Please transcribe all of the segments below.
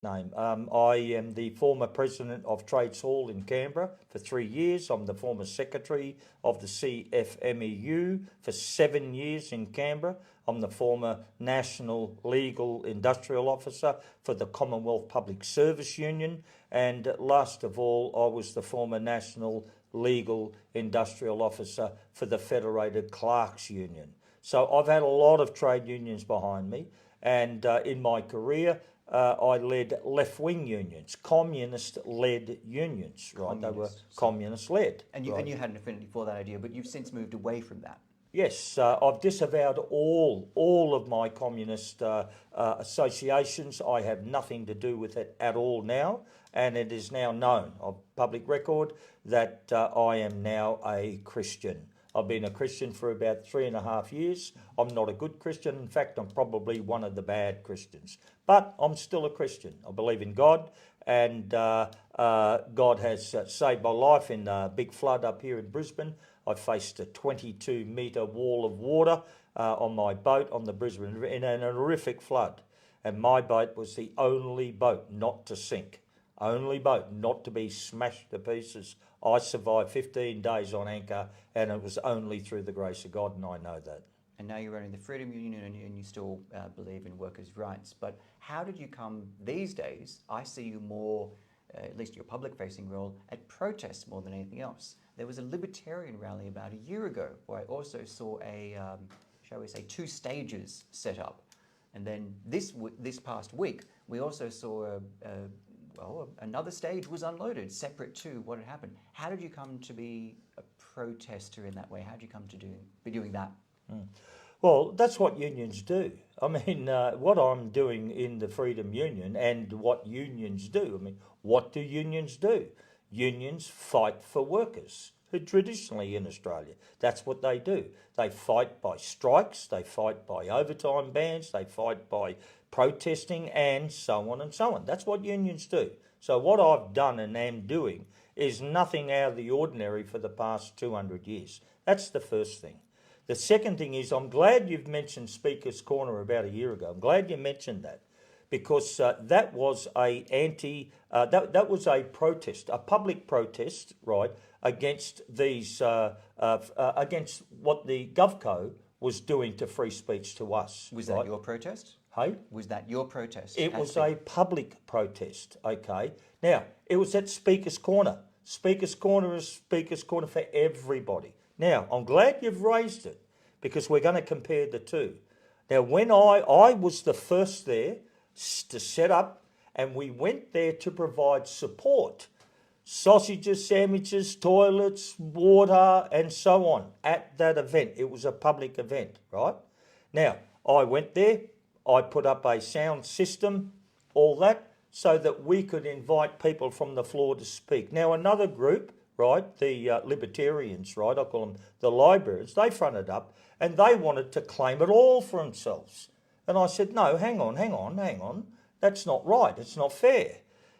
name. I am the former president of Trades Hall in Canberra for 3 years. I'm the former secretary of the CFMEU for 7 years in Canberra. I'm the former national legal industrial officer for the Commonwealth Public Service Union. And last of all, I was the former national legal industrial officer for the Federated Clerks Union. So I've had a lot of trade unions behind me. And in my career, I led left-wing unions, communist-led unions, right? They were communist-led. And you had an affinity for that idea, but you've since moved away from that. Yes, I've disavowed all of my communist associations. I have nothing to do with it at all now, and it is now known of public record that I am now a Christian. I've been a Christian for about 3.5 years. I'm not a good Christian. In fact, I'm probably one of the bad Christians. But I'm still a Christian. I believe in God, and God has saved my life in a big flood up here in Brisbane. I faced a 22-metre wall of water on my boat on the Brisbane River in an horrific flood. And my boat was the only boat not to sink, only boat not to be smashed to pieces. I survived 15 days on anchor, and it was only through the grace of God, and I know that. And now you're running the Freedom Union, and you still believe in workers' rights. But how did you come these days? I see you more, at least your public-facing role, at protests more than anything else. There was a libertarian rally about a year ago where I also saw a, shall we say, 2 stages set up. And then this past week, we also saw another stage was unloaded, separate to what had happened. How did you come to be a protester in that way? How did you come to be doing that? Well, that's what unions do. I mean, what I'm doing in the Freedom Union and what unions do. I mean, what do unions do? Unions fight for workers. Traditionally in Australia, that's what they do. They fight by strikes, they fight by overtime bans, they fight by protesting, and so on and so on. That's what unions do. So what I've done and am doing is nothing out of the ordinary for the past 200 years. That's the first thing. The second thing is, I'm glad you've mentioned Speaker's Corner about a year ago. I'm glad you mentioned that, because that was that was a protest, a public protest, right, against these against what the GovCo was doing to free speech to us. Was that your protest? Hey? Was that your protest? It was a public protest, okay? Now, it was at Speaker's Corner. Speaker's Corner is Speaker's Corner for everybody. Now, I'm glad you've raised it, because we're going to compare the two. Now, when I was the first there to set up, and we went there to provide support, sausages, sandwiches, toilets, water, and so on at that event. It was a public event, right? Now, I went there, I put up a sound system, all that, so that we could invite people from the floor to speak. Now, another group, right, the libertarians, right, I call them the librarians, they fronted up and they wanted to claim it all for themselves. And I said, no, hang on. That's not right. It's not fair.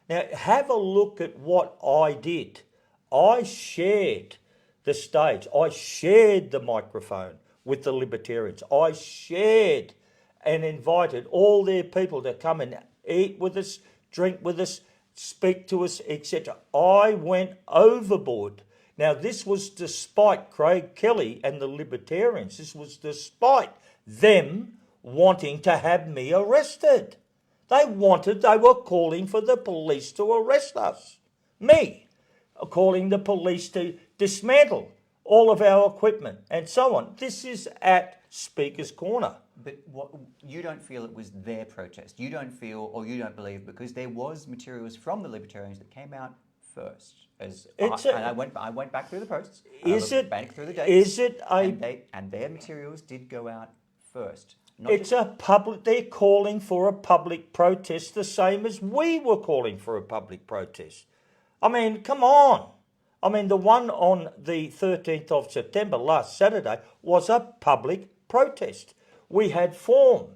Now, have a look at what I did. I shared the stage. I shared the microphone with the libertarians. I shared and invited all their people to come and eat with us, drink with us, speak to us, etc. I went overboard. Now, this was despite Craig Kelly and the libertarians. This was despite them wanting to have me arrested. They were calling for the police to arrest us. Me, calling the police to dismantle all of our equipment and so on. This is at Speaker's Corner. But you don't feel it was their protest. You don't feel, or you don't believe, because there was materials from the libertarians that came out first. I went back through the posts. Back through the dates. And their materials did go out first. They're calling for a public protest the same as we were calling for a public protest. I mean, come on. I mean, the one on the 13th of September, last Saturday, was a public protest. We had form.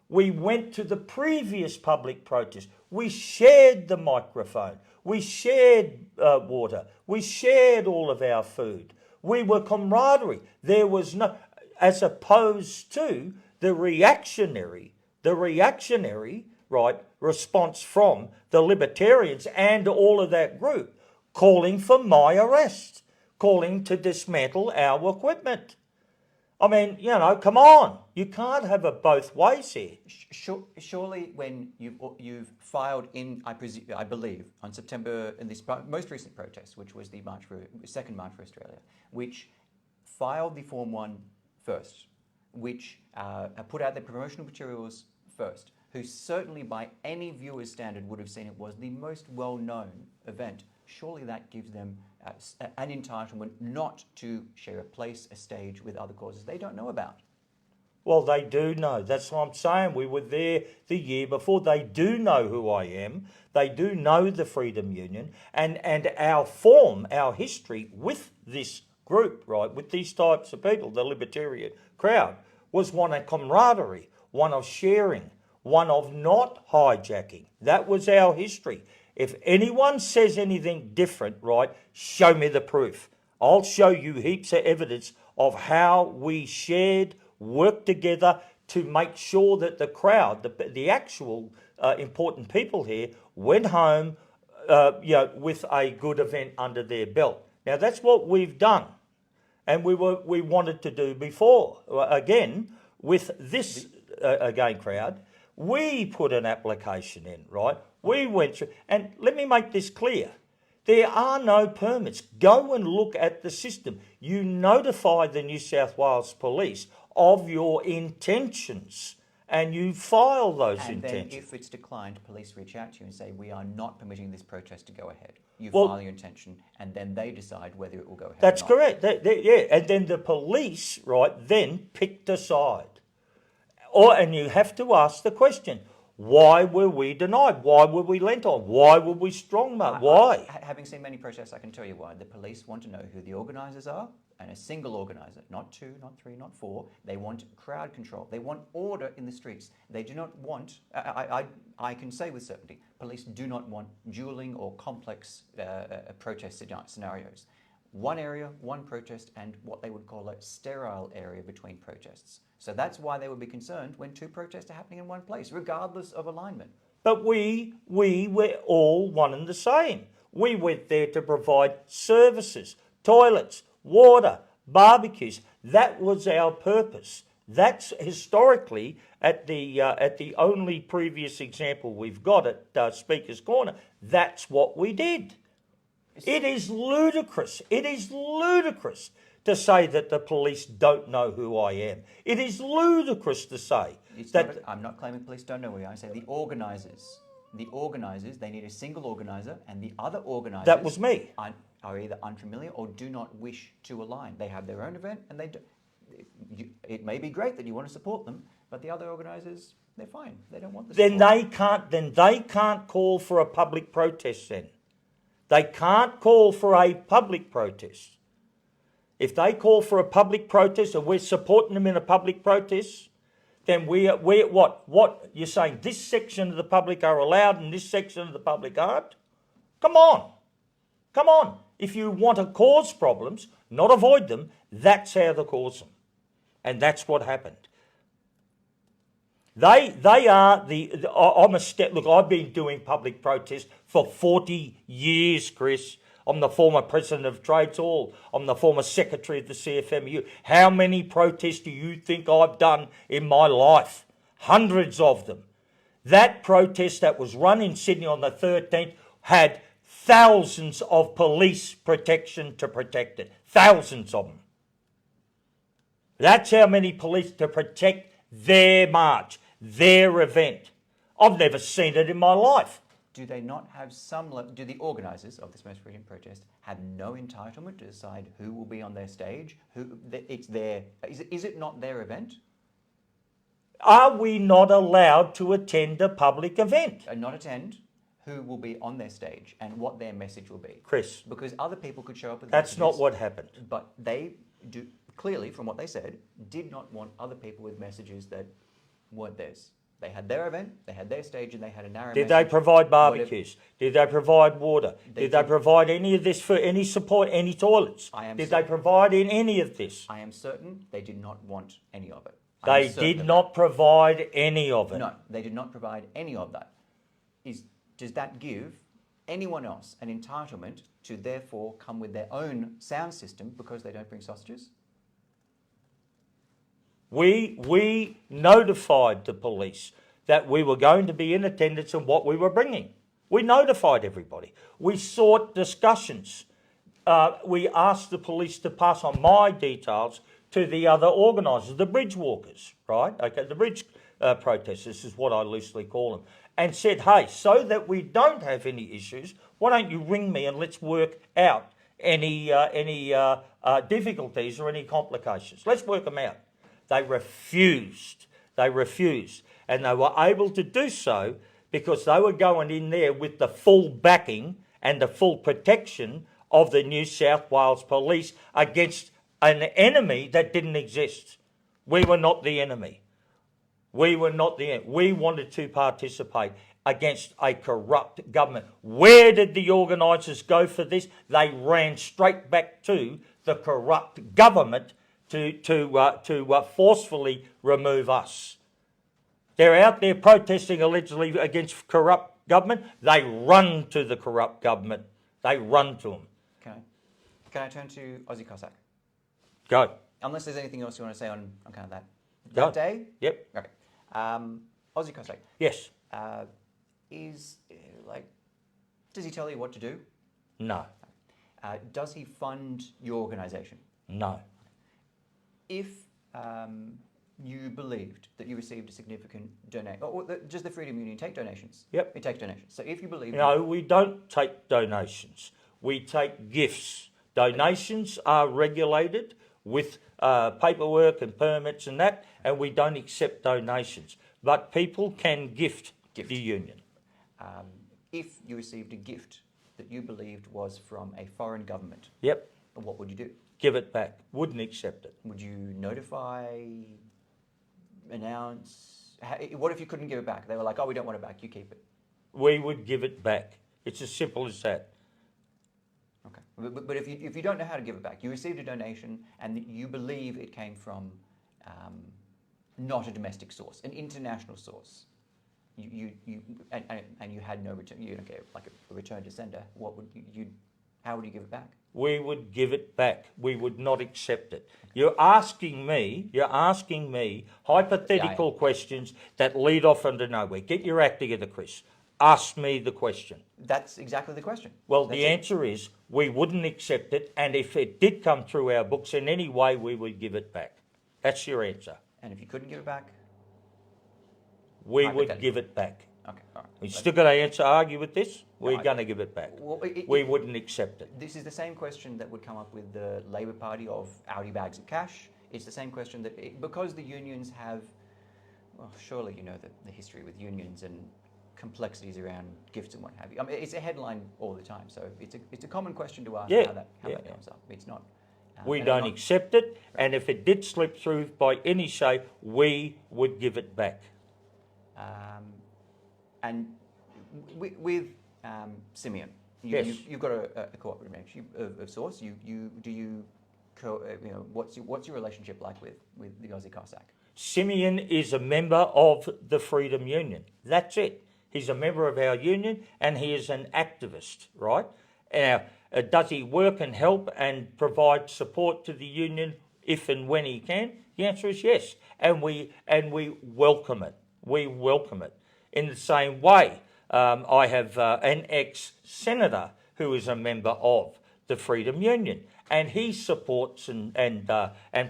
We went to the previous public protest. We shared the microphone. We shared water. We shared all of our food. We were camaraderie. There was no, as opposed to the reactionary, right, response from the libertarians and all of that group calling for my arrest, calling to dismantle our equipment. I mean, you know, come on. You can't have it both ways here. Surely, when you've filed in, I believe, on September in this most recent protest, which was the second March for Australia, which filed the Form 1 first, which put out their promotional materials first, who certainly by any viewer's standard would have seen it was the most well-known event. Surely that gives them an entitlement not to share a place, a stage with other causes they don't know about. Well, they do know. That's what I'm saying. We were there the year before. They do know who I am. They do know the Freedom Union. And our history with this group, right, with these types of people, the libertarian crowd, was one of camaraderie, one of sharing, one of not hijacking. That was our history. If anyone says anything different, right, show me the proof. I'll show you heaps of evidence of how we shared, worked together to make sure that the crowd, the actual important people here, went home with a good event under their belt. Now, that's what we've done. And we wanted to do before. Again, with this crowd, we put an application in, right? We went through, and let me make this clear. There are no permits. Go and look at the system. You notify the New South Wales Police of your intentions and you file those intentions. And then if it's declined, police reach out to you and say, we are not permitting this protest to go ahead. You file your intention and then they decide whether it will go ahead That's or not. correct. Yeah. And then the police, right, then picked a side. And you have to ask the question, why were we denied? Why were we lent on? Why were we strong-armed? Why? Having seen many protests, I can tell you why. The police want to know who the organisers are, and a single organiser, not 2, not 3, not 4. They want crowd control. They want order in the streets. They do not want, I can say with certainty, police do not want dueling or complex protest scenarios. One area, one protest, and what they would call a sterile area between protests. So that's why they would be concerned when 2 protests are happening in one place, regardless of alignment. But we were all one and the same. We went there to provide services, toilets, water, barbecues. That was our purpose. That's historically at the only previous example we've got at Speaker's Corner. That's what we did. It is ludicrous. It is ludicrous to say that the police don't know who I am. It is ludicrous to say that... I'm not claiming police don't know who I am. I say the organisers. The organisers, they need a single organiser, and the other organisers... That was me. Are either unfamiliar or do not wish to align. They have their own event, and it may be great that you want to support them, but the other organisers, they're fine. They don't want the support. Then they can't call for a public protest then. They can't call for a public protest. If they call for a public protest and we're supporting them in a public protest, then we're what? What? You're saying this section of the public are allowed and this section of the public aren't? Come on. Come on. If you want to cause problems, not avoid them, that's how to cause them. And that's what happened. They are look, I've been doing public protest for 40 years, Chris. I'm the former president of Trades Hall. I'm the former secretary of the CFMU. How many protests do you think I've done in my life? Hundreds of them. That protest that was run in Sydney on the 13th had thousands of police protection to protect it. Thousands of them. That's how many police to protect their march, their event. I've never seen it in my life. Do they not have do the organisers of this most recent protest have no entitlement to decide who will be on their stage? Is it not their event? Are we not allowed to attend a public event? Not attend. Who will be on their stage and what their message will be? Chris. Because other people could show up with That's messages, not what happened. But they do clearly, from what they said, did not want other people with messages that weren't theirs. They had their event, they had their stage, and they had a narrow message. Did they provide barbecues? Did they provide water? Did they provide any of this for any support, any toilets? Did they provide in any of this? I am certain they did not want any of it. They did not provide any of it. No, they did not provide any of that. Does that give anyone else an entitlement to therefore come with their own sound system because they don't bring sausages? We notified the police that we were going to be in attendance and what we were bringing. We notified everybody. We sought discussions. We asked the police to pass on my details to the other organisers, the bridge walkers, right? Okay, the bridge protesters is what I loosely call them, and said, hey, so that we don't have any issues, why don't you ring me and let's work out any difficulties or any complications. Let's work them out. They refused. And they were able to do so because they were going in there with the full backing and the full protection of the New South Wales Police against an enemy that didn't exist. We were not the enemy. We wanted to participate against a corrupt government. Where did the organisers go for this? They ran straight back to the corrupt government to forcefully remove us. They're out there protesting allegedly against corrupt government. They run to the corrupt government. They run to them. Can I turn to Aussie Cossack? Go. Unless there's anything else you want to say on kind of that day? Yep. Okay. Aussie Cossack. Yes. Does he tell you what to do? No. Does he fund your organisation? No. If you believed that you received a significant donation, does the Freedom Union take donations? Yep. It takes donations. So if you believe... No, we don't take donations. We take gifts. Donations are regulated with paperwork and permits and that, and we don't accept donations. But people can gift. The union. If you received a gift that you believed was from a foreign government, yep, what would you do? Give it back. Wouldn't accept it. Would you notify, announce? What if you couldn't give it back? They were like, oh, we don't want it back, you keep it. We would give it back. It's as simple as that. Okay. But if you don't know how to give it back, you received a donation and you believe it came from not a domestic source, an international source, and you had no return, you don't get like a return to sender, how would you give it back? We would give it back. We would not accept it. You're asking me hypothetical questions that lead off into nowhere. Get your act together, Chris. Ask me the question. That's exactly the question. Well, the answer is we wouldn't accept it, and if it did come through our books in any way, we would give it back. That's your answer. And if you couldn't give it back? We would give it back. Okay, all right. We still got to argue with this? We're going to give it back. Well, we wouldn't accept it. This is the same question that would come up with the Labor Party of Audi bags of cash. It's the same question that, because the unions have, well, surely you know the history with unions and complexities around gifts and what have you. I mean, it's a headline all the time, so it's a common question to ask how that comes up. It's not. We don't accept it, and if it did slip through by any say, we would give it back. And with Simeon, you've got a cooperative relationship of sorts. What's your relationship like with the Aussie Cossack? Simeon is a member of the Freedom Union. That's it. He's a member of our union, and he is an activist, right? Now, does he work and help and provide support to the union if and when he can? The answer is yes, and we welcome it. We welcome it. In the same way, I have an ex-senator who is a member of the Freedom Union, and he supports and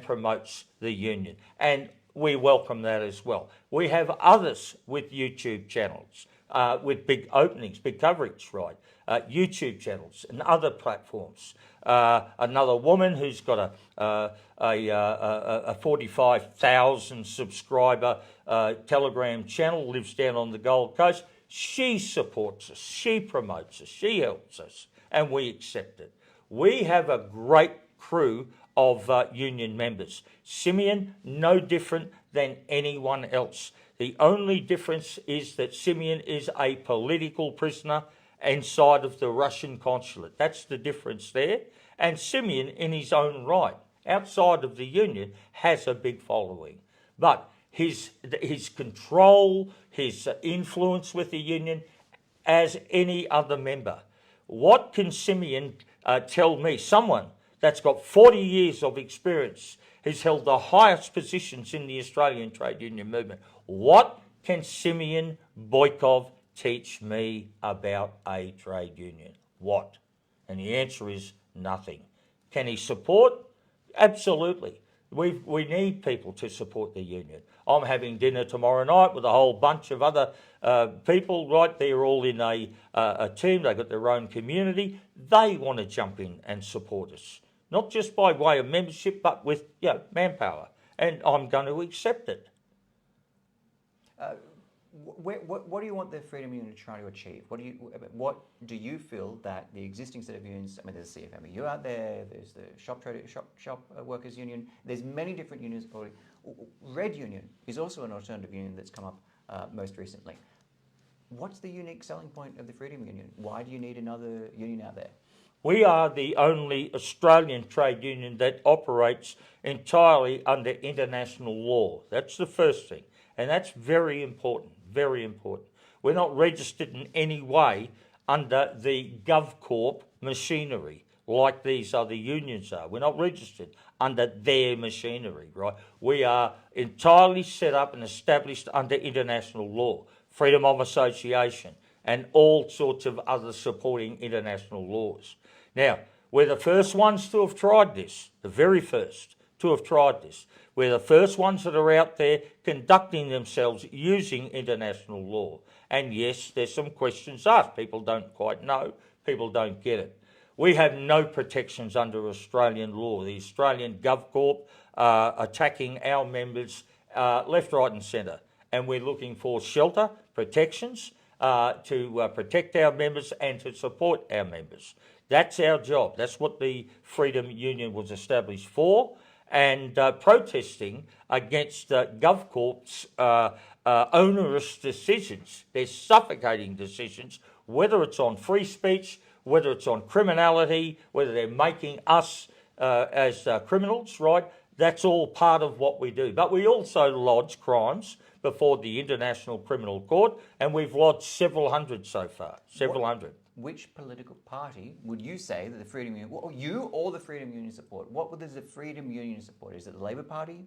promotes the union, and we welcome that as well. We have others with YouTube channels, with big openings, big coverage, right? YouTube channels and other platforms. Another woman who's got a 45,000 subscriber Telegram channel, lives down on the Gold Coast. She supports us, she promotes us, she helps us, and we accept it. We have a great crew of union members. Simeon, no different than anyone else. The only difference is that Simeon is a political prisoner inside of the Russian consulate. That's the difference there. And Simeon, in his own right, outside of the union, has a big following. But his control, his influence with the union, as any other member. What can Simeon tell me? Someone that's got 40 years of experience, has held the highest positions in the Australian trade union movement. What can Simeon Boykov teach me about a trade union? What? And the answer is nothing. Can he support? Absolutely. We need people to support the union. I'm having dinner tomorrow night with a whole bunch of other people, right? They're all in a team. They've got their own community. They want to jump in and support us, not just by way of membership, but with manpower. And I'm going to accept it. What do you want the Freedom Union to try to achieve? What do you feel that the existing set of unions? I mean, there's the CFMEU out there. There's the shop workers union. There's many different unions. Red Union is also an alternative union that's come up most recently. What's the unique selling point of the Freedom Union? Why do you need another union out there? We are the only Australian trade union that operates entirely under international law. That's the first thing. And that's very important, very important. We're not registered in any way under the GovCorp machinery like these other unions are. We're not registered under their machinery, right? We are entirely set up and established under international law, freedom of association, and all sorts of other supporting international laws. Now, we're the first ones to have tried this, the very first to have tried this. We're the first ones that are out there conducting themselves using international law. And yes, there's some questions asked. People don't quite know. People don't get it. We have no protections under Australian law. The Australian GovCorp attacking our members left, right and centre. And we're looking for shelter, protections to protect our members and to support our members. That's our job. That's what the Freedom Union was established for. And protesting against GovCorp's onerous decisions, their suffocating decisions, whether it's on free speech, whether it's on criminality, whether they're making us as criminals, right? That's all part of what we do. But we also lodge crimes before the International Criminal Court, and we've lodged several hundred so far, several hundred. Which political party would you say that the Freedom Union, or you or the Freedom Union support? What does the Freedom Union support? Is it the Labor Party?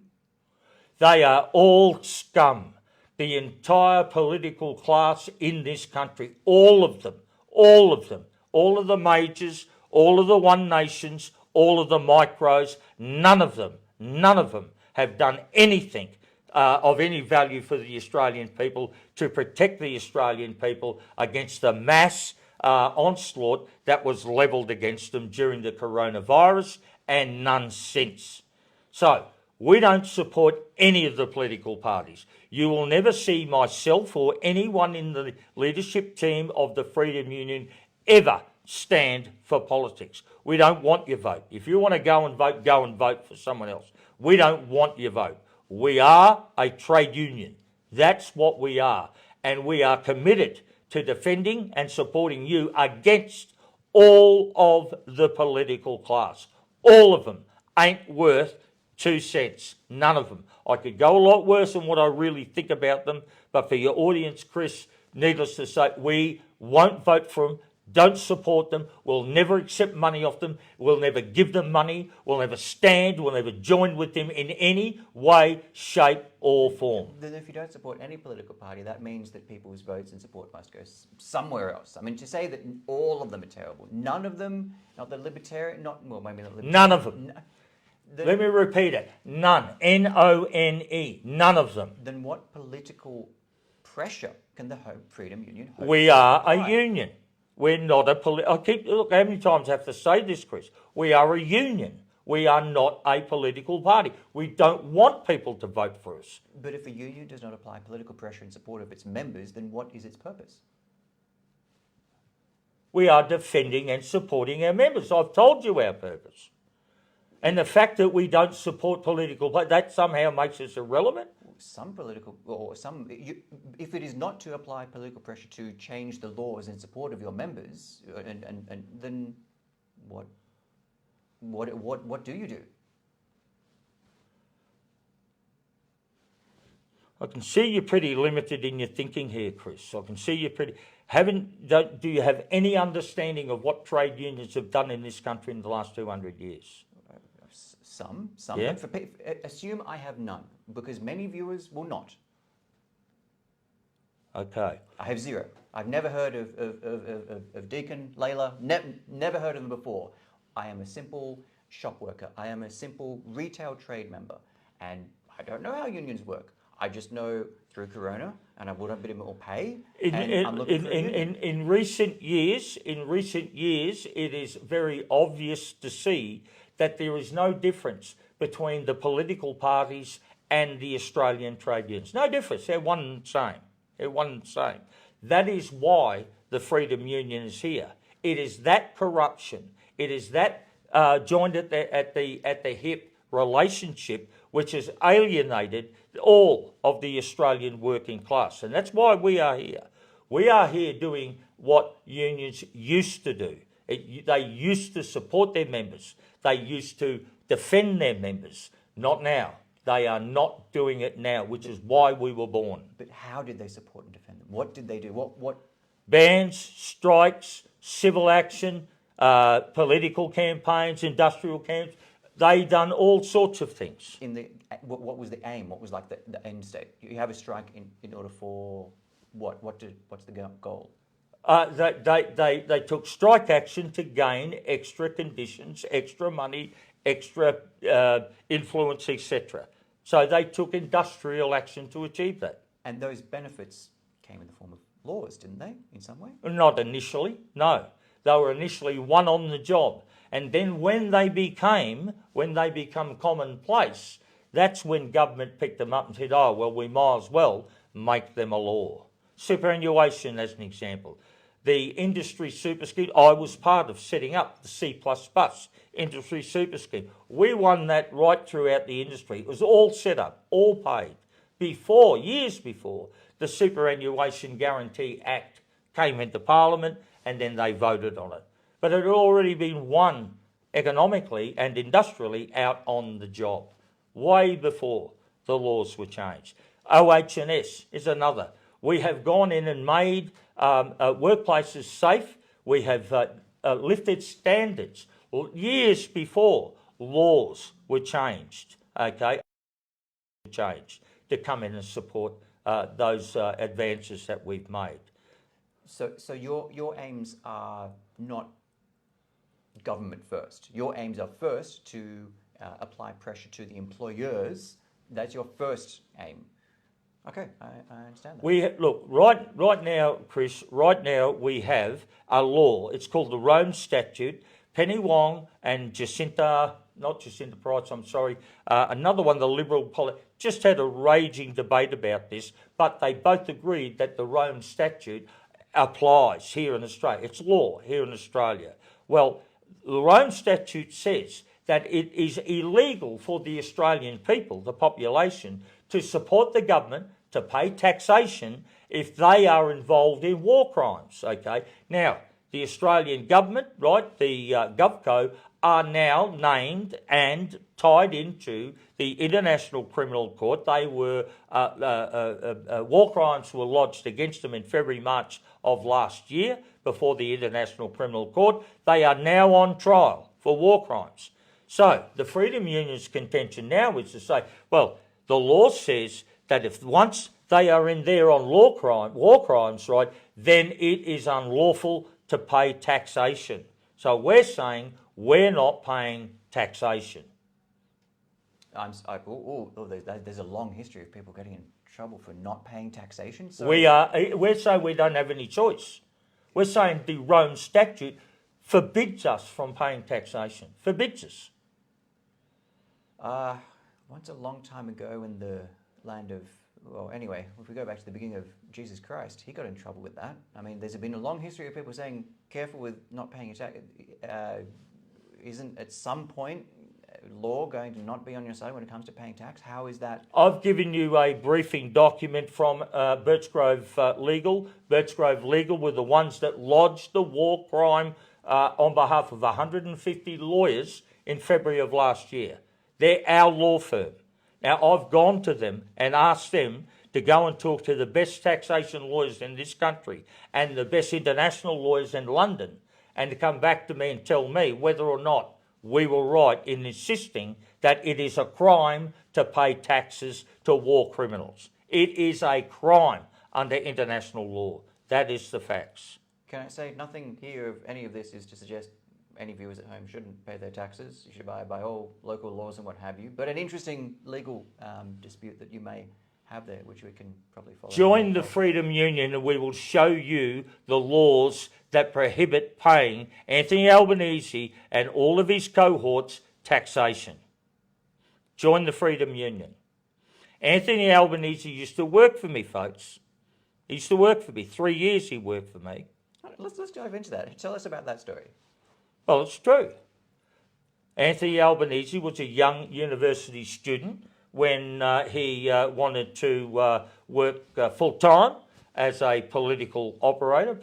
They are all scum. The entire political class in this country, all of them, all of them, all of the majors, all of the One Nations, all of the micros, none of them have done anything of any value for the Australian people to protect the Australian people against the mass onslaught that was levelled against them during the coronavirus, and none since. So, we don't support any of the political parties. You will never see myself or anyone in the leadership team of the Freedom Union ever stand for politics. We don't want your vote. If you want to go and vote for someone else. We don't want your vote. We are a trade union. That's what we are. And we are committed to defending and supporting you against all of the political class. All of them ain't worth 2 cents. None of them. I could go a lot worse than what I really think about them, but for your audience, Chris, needless to say, we won't vote for them, don't support them, we'll never accept money off them, we'll never give them money, we'll never stand, we'll never join with them in any way, shape or form. Then if you don't support any political party, that means that people's votes and support must go somewhere else. I mean, to say that all of them are terrible, none of them, not the libertarian, maybe not libertarian. None of them. Let me repeat it. None. N-O-N-E. None of them. Then what political pressure can the Freedom Union hope? We are a union. We're not a look, how many times I have to say this, Chris? We are a union. We are not a political party. We don't want people to vote for us. But if a union does not apply political pressure in support of its members, then what is its purpose? We are defending and supporting our members. I've told you our purpose. And the fact that we don't support political parties, that somehow makes us irrelevant? If it is not to apply political pressure to change the laws in support of your members, and then what do you do? I can see you're pretty limited in your thinking here, Chris. I can see you're pretty... Do you have any understanding of what trade unions have done in this country in the last 200 years? Some. Yeah? But assume I have none, because many viewers will not. Okay. I have zero. I've never heard of Deacon, Layla, never heard of them before. I am a simple shop worker. I am a simple retail trade member. And I don't know how unions work. I just know through Corona, and I want a bit more pay. In recent years, it is very obvious to see that there is no difference between the political parties and the Australian trade unions. No difference. They're one and the same. They're one and the same. That is why the Freedom Union is here. It is that corruption. It is that joined at the hip relationship which has alienated all of the Australian working class. And that's why we are here. We are here doing what unions used to do. They used to support their members. They used to defend their members. Not now. They are not doing it now, which is why we were born. But how did they support and defend them? What did they do? What? Bans, strikes, civil action, political campaigns, industrial campaigns. They done all sorts of things. What was the aim? What was like the end state? You have a strike in order for what? What's the goal? They took strike action to gain extra conditions, extra money, extra influence, etc. So they took industrial action to achieve that. And those benefits came in the form of laws, didn't they, in some way? Not initially, no. They were initially one on the job. And then when they become commonplace, that's when government picked them up and said, oh, well, we might as well make them a law. Superannuation as an example. The industry super scheme, I was part of setting up the C++ industry super scheme. We won that right throughout the industry. It was all set up, all paid. Years before, the Superannuation Guarantee Act came into Parliament and then they voted on it. But it had already been won economically and industrially out on the job, way before the laws were changed. OH&S is another. We have gone in and made workplaces safe. We have lifted standards years before laws were changed, to come in and support those advances that we've made. So your aims are not government first. Your aims are first to apply pressure to the employers. That's your first aim. Okay, I understand that. Look, right now, Chris, we have a law. It's called the Rome Statute. Penny Wong and not Jacinta Price, I'm sorry, another one, the Liberal just had a raging debate about this, but they both agreed that the Rome Statute applies here in Australia. It's law here in Australia. Well, the Rome Statute says that it is illegal for the Australian people, the population, to support the government, to pay taxation if they are involved in war crimes, okay? Now, the Australian government, right, the GovCo, are now named and tied into the International Criminal Court. They were, war crimes were lodged against them in February, March of last year before the International Criminal Court. They are now on trial for war crimes. So the Freedom Union's contention now is to say, well, the law says that if once they are in there on war crimes, right, then it is unlawful to pay taxation. So we're saying we're not paying taxation. There's a long history of people getting in trouble for not paying taxation. So We're saying we don't have any choice. We're saying the Rome Statute forbids us from paying taxation. Forbids us. Once a long time ago in the land of, well, anyway, if we go back to the beginning of Jesus Christ, he got in trouble with that. I mean, there's been a long history of people saying, careful with not paying your tax. Isn't at some point law going to not be on your side when it comes to paying tax? How is that? I've given you a briefing document from Birchgrove Legal. Birchgrove Legal were the ones that lodged the war crime on behalf of 150 lawyers in February of last year. They're our law firm. Now, I've gone to them and asked them to go and talk to the best taxation lawyers in this country and the best international lawyers in London, and to come back to me and tell me whether or not we were right in insisting that it is a crime to pay taxes to war criminals. It is a crime under international law. That is the facts. Can I say nothing here of any of this is to suggest any viewers at home shouldn't pay their taxes. You should abide by all local laws and what have you. But an interesting legal dispute that you may have there, which we can probably follow. Join the Freedom Union and we will show you the laws that prohibit paying Anthony Albanese and all of his cohorts taxation. Join the Freedom Union. Anthony Albanese used to work for me, folks. He used to work for me. 3 years he worked for me. Let's dive into that. Tell us about that story. Well, it's true. Anthony Albanese was a young university student when he wanted to work full-time as a political operator,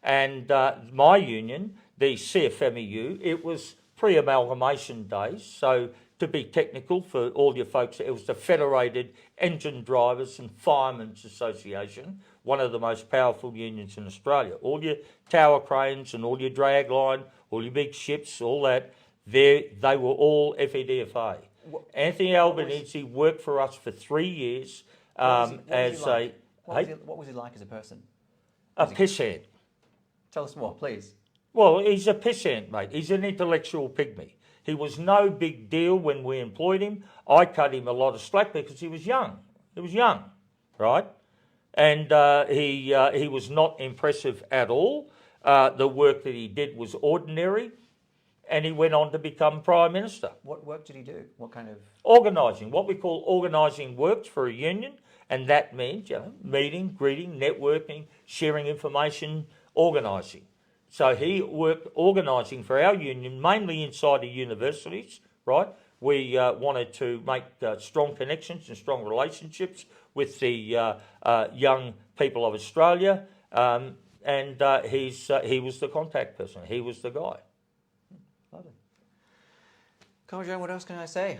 and my union, the CFMEU, it was pre-amalgamation days, so to be technical for all your folks, it was the Federated Engine Drivers and Firemen's Association, one of the most powerful unions in Australia. All your tower cranes and all your drag line, all your big ships, all that, they were all FEDFA. Anthony Albanese worked for us for 3 years What was he like as a person? a pissant. Tell us more, please. Well, he's a pissant, mate. He's an intellectual pygmy. He was no big deal when we employed him. I cut him a lot of slack because he was young. He was young, right? And he was not impressive at all. The work that he did was ordinary, and he went on to become Prime Minister. What work did he do? What kind of... Organising, what we call organising works for a union, and that means meeting, greeting, networking, sharing information, organising. So he worked organising for our union, mainly inside the universities, right? We wanted to make strong connections and strong relationships with the young people of Australia, and he was the contact person. He was the guy. Lovely. Covery, what else can I say?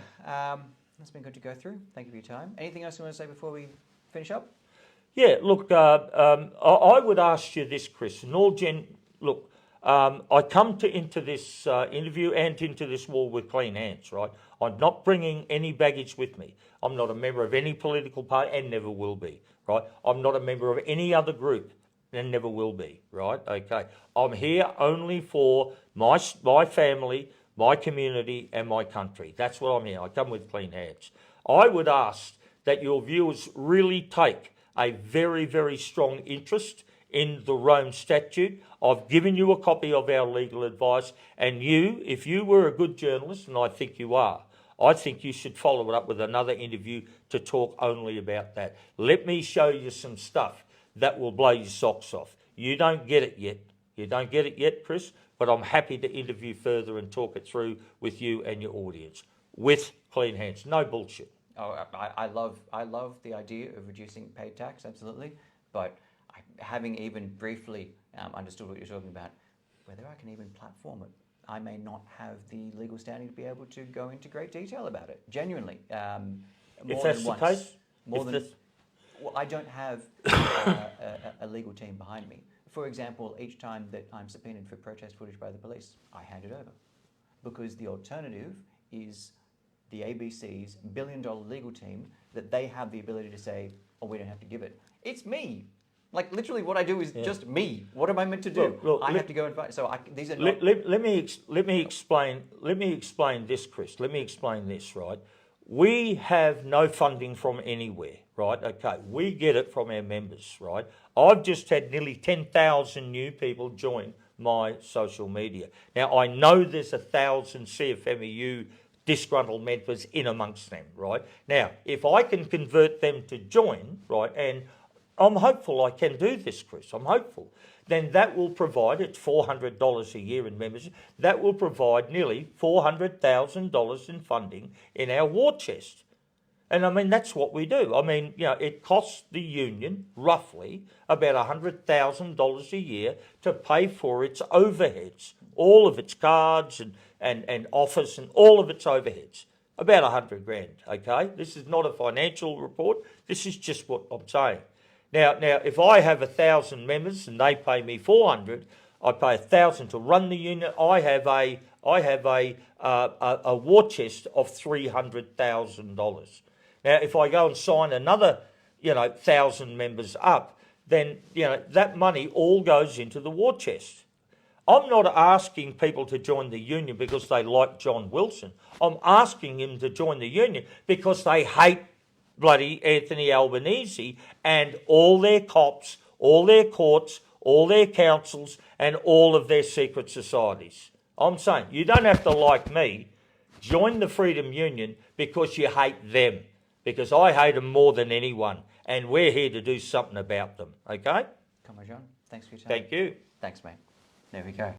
It's been good to go through. Thank you for your time. Anything else you want to say before we finish up? Yeah, look, I would ask you this, Chris. Look, I come into this interview and into this war with clean hands, right? I'm not bringing any baggage with me. I'm not a member of any political party and never will be, right? I'm not a member of any other group and never will be, right? Okay. I'm here only for my family, my community and my country. That's what I'm here. I come with clean hands. I would ask that your viewers really take a very, very strong interest in the Rome Statute. I've given you a copy of our legal advice, and you, if you were a good journalist, and I think you are, I think you should follow it up with another interview to talk only about that. Let me show you some stuff that will blow your socks off. You don't get it yet. You don't get it yet, Chris, but I'm happy to interview further and talk it through with you and your audience with clean hands. No bullshit. Oh, I love the idea of reducing paid tax, absolutely, but having even briefly understood what you're talking about, whether I can even platform it, I may not have the legal standing to be able to go into great detail about it. Genuinely, If that's the case, well, I don't have a legal team behind me. For example, each time that I'm subpoenaed for protest footage by the police, I hand it over, because the alternative is the ABC's billion-dollar legal team that they have the ability to say, "Oh, we don't have to give it." It's me. Like literally, what I do is just me. What am I meant to do? I have to go and find. So these are not. Let me explain. Let me explain this, Chris. Let me explain this. Right, we have no funding from anywhere. Right, okay, we get it from our members. Right, I've just had nearly 10,000 new people join my social media. Now I know there's 1,000 CFMEU disgruntled members in amongst them. Right, now if I can convert them to join, right, and I'm hopeful I can do this, Chris. I'm hopeful. Then that will provide, it's $400 a year in membership, that will provide nearly $400,000 in funding in our war chest. And I mean, that's what we do. I mean, you know, it costs the union roughly about $100,000 a year to pay for its overheads, all of its cards and office and all of its overheads. About 100 grand, okay? This is not a financial report. This is just what I'm saying. Now, if I have 1,000 members and they pay me 400, I pay 1,000 to run the union. I have a war chest of $300,000. Now, if I go and sign another, 1,000 members up, then that money all goes into the war chest. I'm not asking people to join the union because they like John Wilson. I'm asking them to join the union because they hate bloody Anthony Albanese and all their cops, all their courts, all their councils and all of their secret societies. I'm saying you don't have to like me. Join the Freedom Union because you hate them. Because I hate them more than anyone. And we're here to do something about them. Okay? Come on, John. Thanks for your time. Thank you. Thanks, mate. There we go.